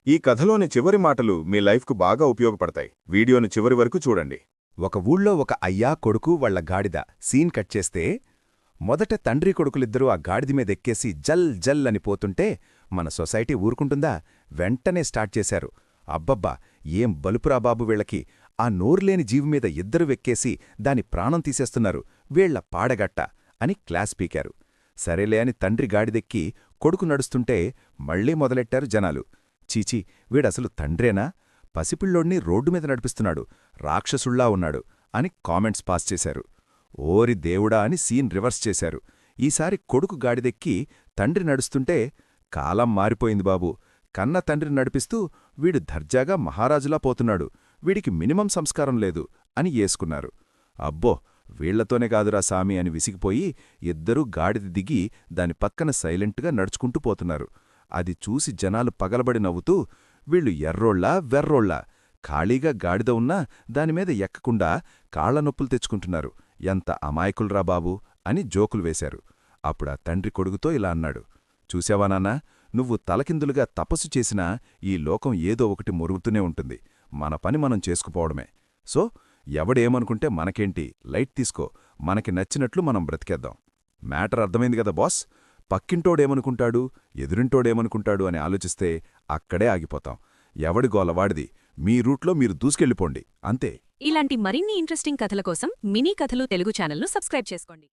ఈ కథలోని చివరి మాటలు మీ లైఫ్కు బాగా ఉపయోగపడతాయి. వీడియోను చివరి వరకు చూడండి. ఒక ఊళ్ళో ఒక అయ్యా కొడుకు వాళ్ల గాడిద సీన్ కట్ చేస్తే, మొదట తండ్రి కొడుకులిద్దరూ ఆ గాడిద మీదెక్కేసి జల్ జల్ అని పోతుంటే మన సొసైటీ ఊరుకుంటుందా? వెంటనే స్టార్ట్ చేశారు. అబ్బబ్బా, ఏం బలుపురా బాబు వీళ్లకి! ఆ నోరులేని జీవిమీద ఇద్దరు వెక్కేసి దాని ప్రాణం తీసేస్తున్నారు, వీళ్ల పాడగట్ట అని క్లాస్ పీకారు. సరేలే అని తండ్రి గాడిదెక్కి కొడుకు నడుస్తుంటే మళ్లీ మొదలెట్టారు జనాలు. చీచీ, వీడసలు తండ్రేనా? పసిపిల్లోడ్ని రోడ్డు మీద నడిపిస్తున్నాడు, రాక్షసుళ్లా ఉన్నాడు అని కామెంట్స్ పాస్ చేశారు. ఓరి దేవుడా అని సీన్ రివర్స్ చేశారు. ఈసారి కొడుకు గాడిదెక్కి తండ్రి నడుస్తుంటే, కాలం మారిపోయింది బాబూ, కన్న తండ్రిని నడిపిస్తూ వీడు దర్జాగా మహారాజులా పోతున్నాడు, వీడికి మినిమం సంస్కారం లేదు అని ఏసుకున్నారు. అబ్బో, వీళ్లతోనే కాదురా సామి అని విసిగిపోయి ఇద్దరూ గాడిద దిగి దాని పక్కన సైలెంట్గా నడుచుకుంటూ పోతున్నారు. అది చూసి జనాలు పగలబడి నవ్వుతూ, వీళ్ళు ఎర్రోళ్ళా వెర్రోళ్ళా, ఖాళీగా గాడిద ఉన్నా దానిమీద ఎక్కకుండా కాళ్లనొప్పులు తెచ్చుకుంటున్నారు, ఎంత అమాయకుల్రా బాబూ అని జోకులు వేశారు. అప్పుడా తండ్రి కొడుకుతో ఇలా అన్నాడు, చూశావా నాన్నా, నువ్వు తలకిందులుగా తపస్సు చేసినా ఈ లోకం ఏదో ఒకటి మొరుగుతూనే ఉంటుంది, మన పని మనం చేసుకుపోవడమే. సో ఎవడేమనుకుంటే మనకేంటి, లైట్ తీసుకో, మనకి నచ్చినట్లు మనం బ్రతికేద్దాం. మ్యాటర్ అర్థమైంది కదా బాస్? పక్కింటోడేమనుకుంటాడు, ఎదురింటోడేమనుకుంటాడు అని ఆలోచిస్తే అక్కడే ఆగిపోతాం. ఎవడి గోలవాడిది, మీ రూట్లో మీరు దూసుకెళ్ళిపోండి, అంతే. ఇలాంటి మరిన్ని ఇంట్రెస్టింగ్ కథల కోసం మినీ కథలు తెలుగు ఛానల్ను సబ్స్క్రైబ్ చేసుకోండి.